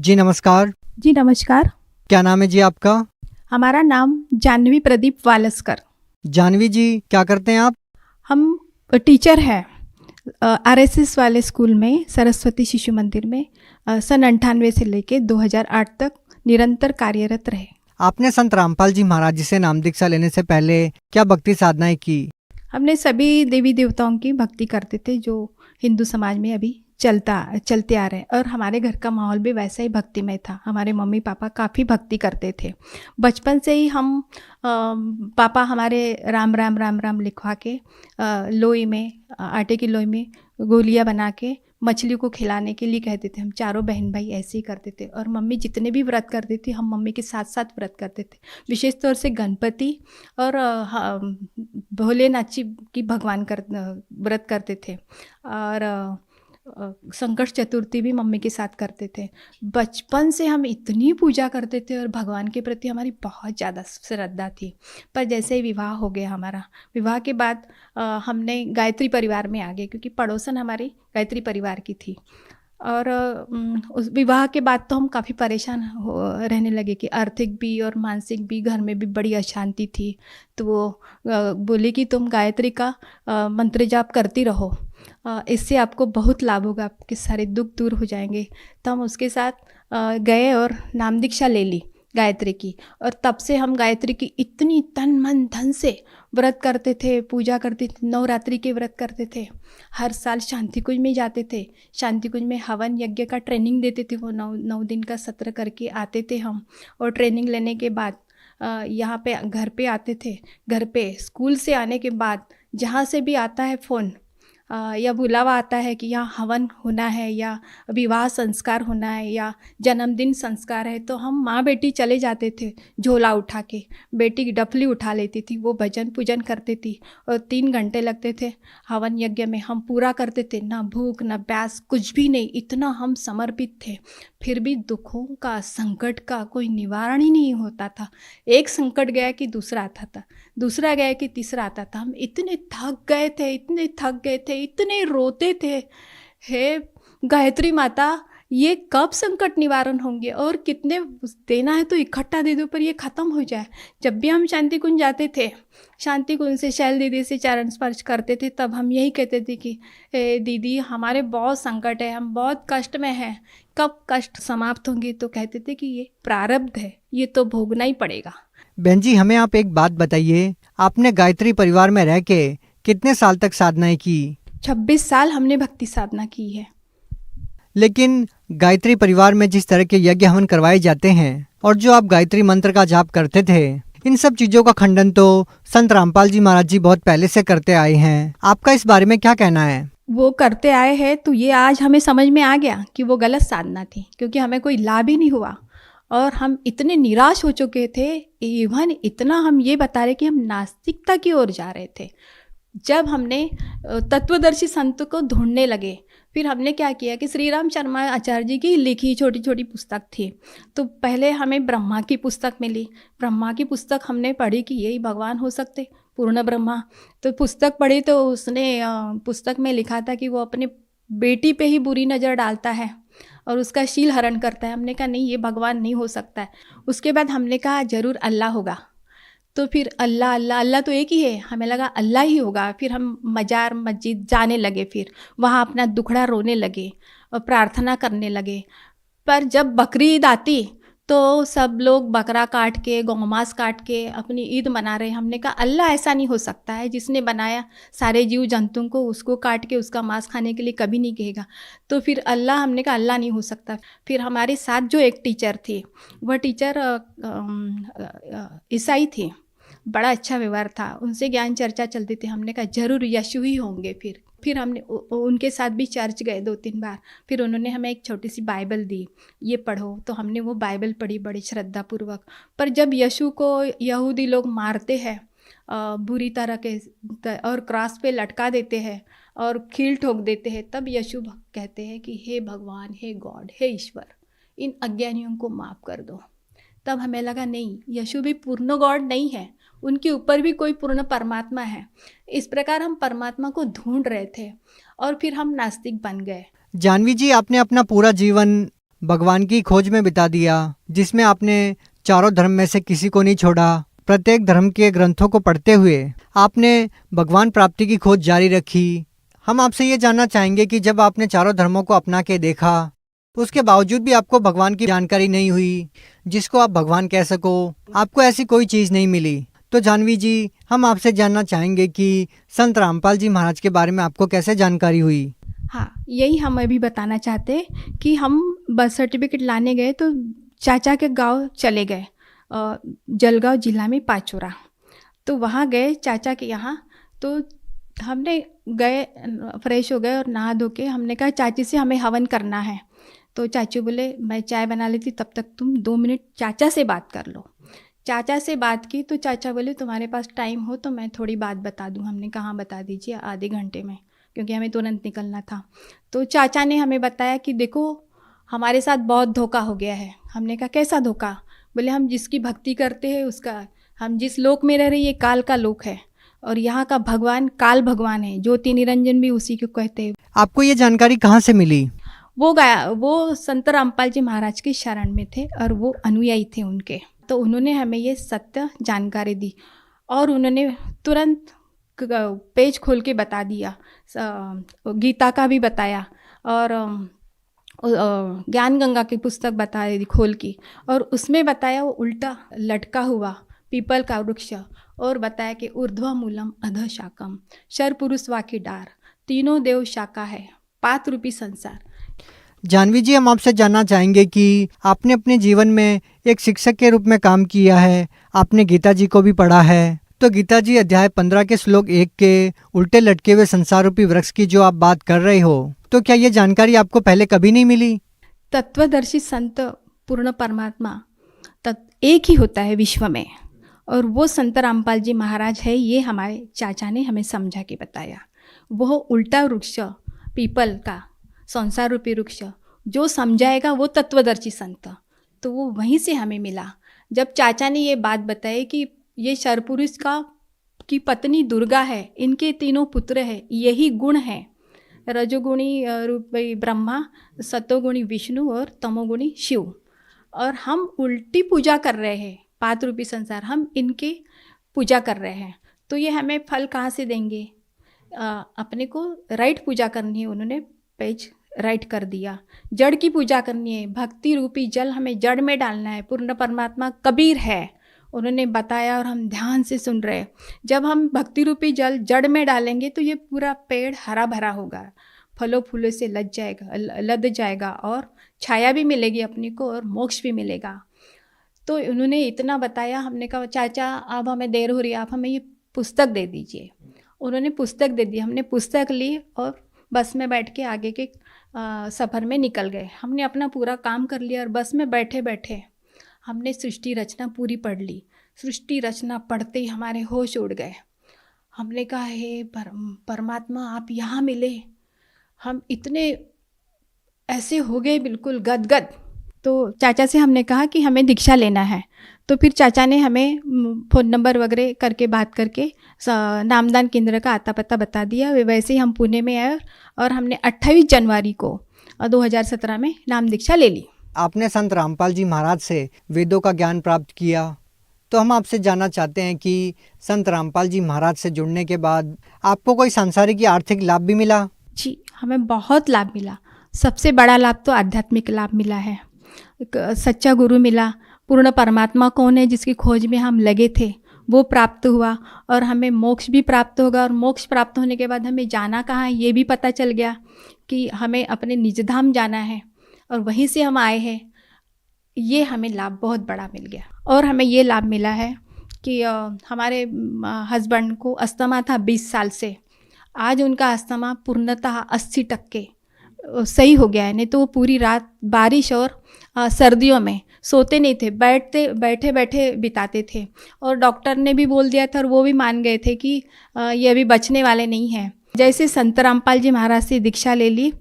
जी नमस्कार। जी नमस्कार। क्या नाम है जी आपका? हमारा नाम जानवी प्रदीप वालस्कर। जानवी जी, क्या करते हैं आप? हम टीचर हैं आरएसएस वाले स्कूल में, सरस्वती शिशु मंदिर में सन 98 से लेके 2008 तक निरंतर कार्यरत रहे। आपने संत रामपाल जी महाराज जी से नाम दीक्षा लेने से पहले क्या भक्ति साधनाएं की? हमने सभी देवी देवताओं की भक्ति करते थे जो हिंदू समाज में अभी चलते आ रहे हैं, और हमारे घर का माहौल भी वैसा ही भक्तिमय था। हमारे मम्मी पापा काफ़ी भक्ति करते थे। बचपन से ही हम पापा हमारे राम राम राम राम लिखवा के लोई में, आटे की लोई में गोलियां बना के मछली को खिलाने के लिए कहते थे। हम चारों बहन भाई ऐसे ही करते थे, और मम्मी जितने भी व्रत करती थी हम मम्मी के साथ साथ व्रत करते थे। विशेष तौर से गणपति और भोलेनाथ जी की व्रत करते थे, और संकट चतुर्थी भी मम्मी के साथ करते थे। बचपन से हम इतनी पूजा करते थे और भगवान के प्रति हमारी बहुत ज़्यादा श्रद्धा थी। पर जैसे ही विवाह हो गया हमारा, विवाह के बाद हमने गायत्री परिवार में आ गए, क्योंकि पड़ोसन हमारी गायत्री परिवार की थी। और उस विवाह के बाद तो हम काफ़ी परेशान रहने लगे कि आर्थिक भी और मानसिक भी, घर में भी बड़ी अशांति थी। तो वो बोले कि तुम गायत्री का मंत्र जाप करती रहो, इससे आपको बहुत लाभ होगा, आपके सारे दुख दूर हो जाएंगे। तो हम उसके साथ गए और नाम दीक्षा ले ली गायत्री की, और तब से हम गायत्री की इतनी तन मन धन से व्रत करते थे, पूजा करते थे, नवरात्रि के व्रत करते थे। हर साल शांति कुंज में जाते थे। शांति कुंज में हवन यज्ञ का ट्रेनिंग देते थे। वो 9 दिन का सत्र करके आते थे हम, और ट्रेनिंग लेने के बाद यहाँ पे घर पे आते थे। घर पे स्कूल से आने के बाद जहाँ से भी आता है फ़ोन या बुलावा आता है कि यहाँ हवन होना है, या विवाह संस्कार होना है, या जन्मदिन संस्कार है, तो हम माँ बेटी चले जाते थे झोला उठा के। बेटी डफली उठा लेती थी, वो भजन पूजन करती थी, और 3 घंटे लगते थे हवन यज्ञ में। हम पूरा करते थे, ना भूख ना प्यास, कुछ भी नहीं, इतना हम समर्पित थे। फिर भी दुखों का, संकट का कोई निवारण ही नहीं होता था। एक संकट गया कि दूसरा आता था, दूसरा गया कि तीसरा आता था। हम इतने थक गए थे, इतने थक गए थे, इतने रोते थे, हे गायत्री माता ये कब संकट निवारण होंगे, और कितने देना है तो इकट्ठा दे दो, पर ये ख़त्म हो जाए। जब भी हम शांति कुंज जाते थे, शांति कुंज से शैल दीदी से चरण स्पर्श करते थे, तब हम यही कहते थे कि दीदी हमारे बहुत संकट है, हम बहुत कष्ट में हैं, कब कष्ट समाप्त होंगे। तो कहते थे कि ये प्रारब्ध है, ये तो भोगना ही पड़ेगा। बहन जी, हमें आप एक बात बताइए, आपने गायत्री परिवार में रह के कितने साल तक साधनाएं की? 26 साल हमने भक्ति साधना की है। लेकिन गायत्री परिवार में जिस तरह के यज्ञ हवन करवाए जाते हैं और जो आप गायत्री मंत्र का जाप करते थे, इन सब चीजों का खंडन तो संत रामपाल जी महाराज जी बहुत पहले से करते आए हैं। आपका इस बारे में क्या कहना है? वो करते आए हैं तो ये आज हमें समझ में आ गया कि वो गलत साधना थी, क्योंकि हमें कोई लाभ ही नहीं हुआ, और हम इतने निराश हो चुके थे। इवन इतना हम ये बता रहे कि हम नास्तिकता की ओर जा रहे थे। जब हमने तत्वदर्शी संत को ढूंढने लगे, फिर हमने क्या किया कि श्री राम शर्मा आचार्य जी की लिखी छोटी छोटी पुस्तक थी। तो पहले हमें ब्रह्मा की पुस्तक मिली। ब्रह्मा की पुस्तक हमने पढ़ी कि यही भगवान हो सकते, पूर्ण ब्रह्मा। तो पुस्तक पढ़ी तो उसने पुस्तक में लिखा था कि वो अपने बेटी पे ही बुरी नज़र डालता है और उसका शील हरण करता है। हमने कहा नहीं, ये भगवान नहीं हो सकता है। उसके बाद हमने कहा ज़रूर अल्लाह होगा। तो फिर अल्लाह अल्लाह अल्लाह तो एक ही है, हमें लगा अल्लाह ही होगा। फिर हम मजार मस्जिद जाने लगे, फिर वहाँ अपना दुखड़ा रोने लगे और प्रार्थना करने लगे। पर जब बकरी ईद आती तो सब लोग बकरा काट के, गौमांस काट के अपनी ईद मना रहे। हमने कहा अल्लाह ऐसा नहीं हो सकता है, जिसने बनाया सारे जीव जंतुओं को, उसको काट के उसका मांस खाने के लिए कभी नहीं कहेगा। तो फिर अल्लाह, हमने कहा अल्लाह नहीं हो सकता। फिर हमारे साथ जो एक टीचर थी, वह टीचर ईसाई थी, बड़ा अच्छा व्यवहार था, उनसे ज्ञान चर्चा चलती थी। हमने कहा जरूर यीशु ही होंगे। फिर हमने उनके साथ भी चर्च गए 2-3 बार। फिर उन्होंने हमें एक छोटी सी बाइबल दी, ये पढ़ो। तो हमने वो बाइबल पढ़ी बड़ी श्रद्धापूर्वक। पर जब यीशु को यहूदी लोग मारते हैं बुरी तरह के, और क्रॉस पे लटका देते हैं और कील ठोक देते हैं, तब यीशु कहते हैं कि हे भगवान, हे गॉड, हे ईश्वर, इन अज्ञानियों को माफ़ कर दो। तब हमें लगा नहीं, यीशु भी पूर्ण गॉड नहीं है, उनके ऊपर भी कोई पूर्ण परमात्मा है। इस प्रकार हम परमात्मा को ढूंढ रहे थे, और फिर हम नास्तिक बन गए। जानवी जी, आपने अपना पूरा जीवन भगवान की खोज में बिता दिया, जिसमें आपने चारों धर्म में से किसी को नहीं छोड़ा। प्रत्येक धर्म के ग्रंथों को पढ़ते हुए आपने भगवान प्राप्ति की खोज जारी रखी। हम आपसे ये जानना चाहेंगे कि जब आपने चारों धर्मों को अपना के देखा, उसके बावजूद भी आपको भगवान की जानकारी नहीं हुई, जिसको आप भगवान कह सको, आपको ऐसी कोई चीज़ नहीं मिली। तो जानवी जी, हम आपसे जानना चाहेंगे कि संत रामपाल जी महाराज के बारे में आपको कैसे जानकारी हुई। हाँ, यही हम अभी बताना चाहते हैं कि हम बर्थ सर्टिफिकेट लाने गए तो चाचा के गांव चले गए, जलगांव जिला में पाचोरा। तो वहाँ गए चाचा के यहाँ, तो हमने गए, फ्रेश हो गए और नहा धो के हमने कहा चाची से हमें हवन करना है। तो चाचू बोले मैं चाय बना लेती, तब तक तुम 2 मिनट चाचा से बात कर लो। चाचा से बात की तो चाचा बोले तुम्हारे पास टाइम हो तो मैं थोड़ी बात बता दूं। हमने कहा बता दीजिए, आधे घंटे में, क्योंकि हमें तुरंत निकलना था। तो चाचा ने हमें बताया कि देखो हमारे साथ बहुत धोखा हो गया है। हमने कहा कैसा धोखा? बोले हम जिसकी भक्ति करते हैं उसका, हम जिस लोक में रह रहे, ये काल का लोक है और यहाँ का भगवान काल भगवान है, ज्योति निरंजन भी उसी को कहते हैं। आपको ये जानकारी कहाँ से मिली? वो संत रामपाल जी महाराज के शरण में थे और वो अनुयायी थे उनके, तो उन्होंने हमें ये सत्य जानकारी दी और उन्होंने तुरंत पेज खोल के बता दिया, गीता का भी बताया और ज्ञान गंगा की पुस्तक बता दी खोल की, और उसमें बताया वो उल्टा लटका हुआ पीपल का वृक्ष, और बताया कि ऊर्ध्व मूलम अध शाकम, शर पुरुष वाकी डार, तीनों देव शाखा है, पात रूपी संसार। जानवी जी, हम आपसे जानना चाहेंगे कि आपने अपने जीवन में एक शिक्षक के रूप में काम किया है, आपने गीता जी को भी पढ़ा है। तो गीता जी अध्याय 15 के श्लोक 1 के उल्टे लटके हुए संसार रूपी वृक्ष की जो आप बात कर रहे हो, तो क्या ये जानकारी आपको पहले कभी नहीं मिली? तत्वदर्शी संत पूर्ण परमात्मा एक ही होता है विश्व में, और वो संत रामपाल जी महाराज है, ये हमारे चाचा ने हमें समझा के बताया। वो उल्टा वृक्ष पीपल का संसार रूपी वृक्ष जो समझाएगा वो तत्वदर्शी संत, तो वो वहीं से हमें मिला। जब चाचा ने ये बात बताई कि ये शरपुरुष की पत्नी दुर्गा है, इनके तीनों पुत्र है, यही गुण है, रजोगुणी रूपी ब्रह्मा, सतोगुणी विष्णु और तमोगुणी शिव, और हम उल्टी पूजा कर रहे हैं, पात रूपी संसार, हम इनके पूजा कर रहे हैं, तो ये हमें फल कहाँ से देंगे? अपने को राइट पूजा करनी है। उन्होंने पेज राइट कर दिया। जड़ की पूजा करनी है, भक्ति रूपी जल हमें जड़ में डालना है, पूर्ण परमात्मा कबीर है, उन्होंने बताया और हम ध्यान से सुन रहे हैं। जब हम भक्ति रूपी जल जड़ में डालेंगे तो ये पूरा पेड़ हरा भरा होगा, फलों फूलों से लद जाएगा और छाया भी मिलेगी अपने को और मोक्ष भी मिलेगा। तो उन्होंने इतना बताया। हमने कहा चाचा अब हमें देर हो रही है, आप हमें ये पुस्तक दे दीजिए। उन्होंने पुस्तक दे दी, हमने पुस्तक ली और बस में बैठ के आगे के सफ़र में निकल गए। हमने अपना पूरा काम कर लिया और बस में बैठे बैठे हमने सृष्टि रचना पूरी पढ़ ली। सृष्टि रचना पढ़ते ही हमारे होश उड़ गए। हमने कहा हे परमात्मा आप यहाँ मिले, हम इतने ऐसे हो गए बिल्कुल गदगद। तो चाचा से हमने कहा कि हमें दीक्षा लेना है, तो फिर चाचा ने हमें फ़ोन नंबर वगैरह करके बात करके नामदान केंद्र का आता पता बता दिया। वैसे ही हम पुणे में आए और हमने 28 जनवरी को 2017 में नाम दीक्षा ले ली। आपने संत रामपाल जी महाराज से वेदों का ज्ञान प्राप्त किया, तो हम आपसे जानना चाहते हैं कि संत रामपाल जी महाराज से जुड़ने के बाद आपको कोई सांसारिक या आर्थिक लाभ भी मिला? जी, हमें बहुत लाभ मिला। सबसे बड़ा लाभ तो आध्यात्मिक लाभ मिला है। एक सच्चा गुरु मिला, पूर्ण परमात्मा कौन है जिसकी खोज में हम लगे थे वो प्राप्त हुआ, और हमें मोक्ष भी प्राप्त होगा। और मोक्ष प्राप्त होने के बाद हमें जाना कहाँ है ये भी पता चल गया कि हमें अपने निज धाम जाना है और वहीं से हम आए हैं। ये हमें लाभ बहुत बड़ा मिल गया। और हमें ये लाभ मिला है कि हमारे हस्बैंड को अस्थमा था 20 साल से, आज उनका अस्थमा पूर्णतः 80% सही हो गया है। नहीं तो वो पूरी रात बारिश और सर्दियों में सोते नहीं थे, बैठे बैठे बिताते थे, और डॉक्टर ने भी बोल दिया था और वो भी मान गए थे कि ये अभी बचने वाले नहीं हैं। जैसे संत रामपाल जी महाराज से दीक्षा ले ली,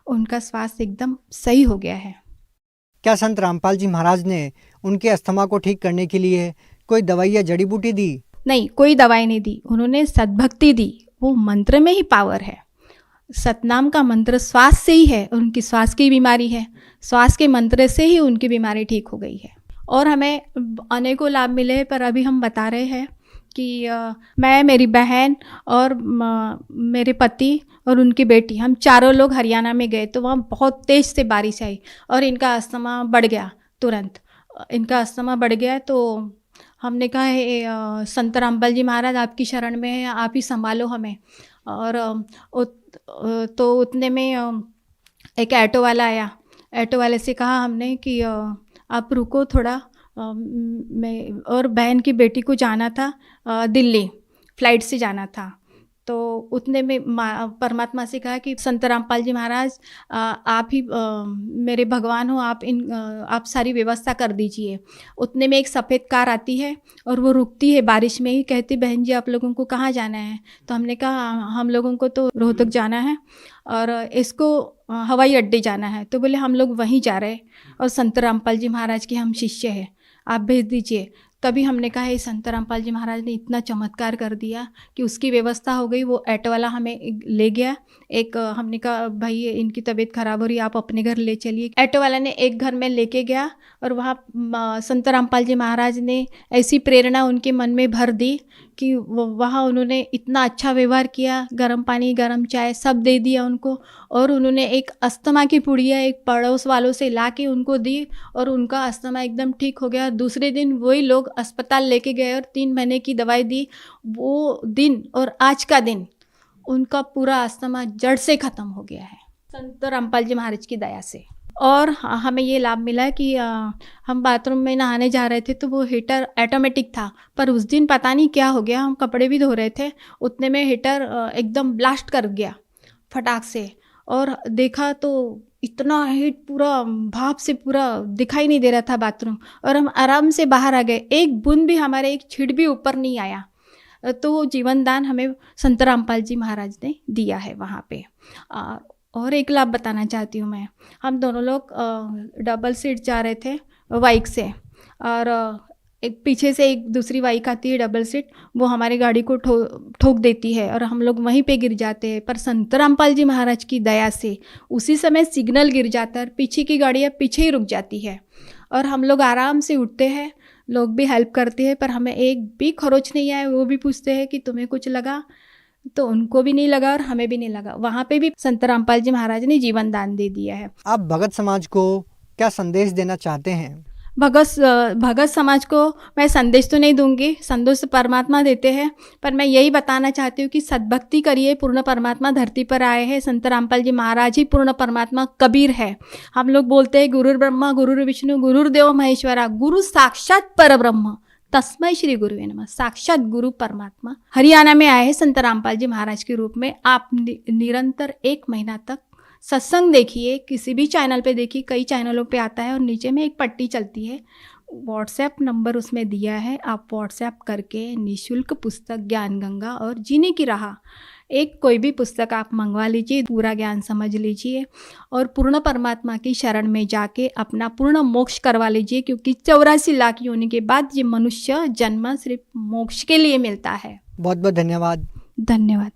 उनका स्वास्थ्य एकदम सही हो गया है। क्या संत रामपाल जी महाराज ने उनके अस्थमा को ठीक करने के लिए कोई दवाई या जड़ी बूटी दी? नहीं, कोई दवाई नहीं दी, उन्होंने सद्भक्ति दी। वो मंत्र में ही पावर है। सतनाम का मंत्र श्वास से ही है, उनकी श्वास की बीमारी है, श्वास के मंत्र से ही उनकी बीमारी ठीक हो गई है। और हमें अनेकों लाभ मिले, पर अभी हम बता रहे हैं कि मैं, मेरी बहन और मेरे पति और उनकी बेटी, हम चारों लोग हरियाणा में गए तो वहाँ बहुत तेज़ से बारिश आई और इनका अस्थमा बढ़ गया। तुरंत इनका अस्थमा बढ़ गया तो हमने कहा है संत रामपाल जी महाराज आपकी शरण में है, आप ही संभालो हमें। और तो उतने में एक ऑटो वाला आया। ऑटो वाले से कहा हमने कि आप रुको थोड़ा, मैं और बहन की बेटी को जाना था दिल्ली, फ़्लाइट से जाना था। तो उतने में परमात्मा से कहा कि संत रामपाल जी महाराज आप ही मेरे भगवान हो, आप सारी व्यवस्था कर दीजिए। उतने में एक सफ़ेद कार आती है और वो रुकती है बारिश में ही, कहती बहन जी आप लोगों को कहाँ जाना है? तो हमने कहा हम लोगों को तो रोहतक जाना है और इसको हवाई अड्डे जाना है। तो बोले हम लोग वहीं जा रहे और संत रामपाल जी महाराज के हम शिष्य हैं, आप भेज दीजिए। तभी हमने कहा ये संत रामपाल जी महाराज ने इतना चमत्कार कर दिया कि उसकी व्यवस्था हो गई। वो ऑटो वाला हमें ले गया। एक हमने कहा भाई इनकी तबीयत ख़राब हो रही है, आप अपने घर ले चलिए। ऑटो वाला ने एक घर में लेके गया और वहाँ संत रामपाल जी महाराज ने ऐसी प्रेरणा उनके मन में भर दी कि वहाँ उन्होंने इतना अच्छा व्यवहार किया, गर्म पानी गर्म चाय सब दे दिया उनको। और उन्होंने एक अस्थमा की पुड़िया एक पड़ोस वालों से ला के उनको दी और उनका अस्थमा एकदम ठीक हो गया। दूसरे दिन वही लोग अस्पताल लेके गए और 3 महीने की दवाई दी। वो दिन और आज का दिन उनका पूरा अस्थमा जड़ से ख़त्म हो गया है संत रामपाल जी महाराज की दया से। और हमें ये लाभ मिला कि हम बाथरूम में नहाने जा रहे थे तो वो हीटर ऑटोमेटिक था, पर उस दिन पता नहीं क्या हो गया, हम कपड़े भी धो रहे थे, उतने में हीटर एकदम ब्लास्ट कर गया फटाक से। और देखा तो इतना हीट पूरा भाप से पूरा दिखाई नहीं दे रहा था बाथरूम, और हम आराम से बाहर आ गए। एक बूंद भी हमारे एक छींट भी ऊपर नहीं आया। तो वो जीवन दान हमें संत रामपाल जी महाराज ने दिया है वहाँ पे। और एक लाभ बताना चाहती हूँ मैं। हम दोनों लोग डबल सीट जा रहे थे बाइक से, और एक पीछे से एक दूसरी बाइक आती है डबल सीट, वो हमारी गाड़ी को ठोक देती है और हम लोग वहीं पे गिर जाते हैं। पर संत रामपाल जी महाराज की दया से उसी समय सिग्नल गिर जाता है और पीछे की गाड़ियाँ पीछे ही रुक जाती है और हम लोग आराम से उठते हैं। लोग भी हेल्प करते हैं, पर हमें एक भी खरोच नहीं आया। वो भी पूछते हैं कि तुम्हें कुछ लगा, तो उनको भी नहीं लगा और हमें भी नहीं लगा। वहाँ पे भी संत रामपाल जी महाराज ने जीवन दान दे दिया है। आप भगत समाज को क्या संदेश देना चाहते हैं? भगत समाज को मैं संदेश तो नहीं दूंगी, संदेश परमात्मा देते हैं, पर मैं यही बताना चाहती हूँ कि सद्भक्ति करिए। पूर्ण परमात्मा धरती पर आए हैं, संत रामपाल जी महाराज ही पूर्ण परमात्मा कबीर है। हम लोग बोलते हैं गुरुर ब्रह्मा गुरुर विष्णु गुरुर्देव महेश्वरा, गुरु साक्षात परब्रह्म तस्मै श्री गुरुवे नमः। साक्षात गुरु परमात्मा हरियाणा में आए हैं संत रामपाल जी महाराज के रूप में। आप निरंतर 1 महीना तक सत्संग देखिए, किसी भी चैनल पे देखिए, कई चैनलों पे आता है और नीचे में एक पट्टी चलती है, व्हाट्सएप नंबर उसमें दिया है। आप व्हाट्सएप करके निःशुल्क पुस्तक ज्ञान गंगा और जीने की राह, एक कोई भी पुस्तक आप मंगवा लीजिए, पूरा ज्ञान समझ लीजिए और पूर्ण परमात्मा की शरण में जाके अपना पूर्ण मोक्ष करवा लीजिए। क्योंकि 84 लाख योनि के बाद ये मनुष्य जन्म सिर्फ मोक्ष के लिए मिलता है। बहुत बहुत धन्यवाद। धन्यवाद।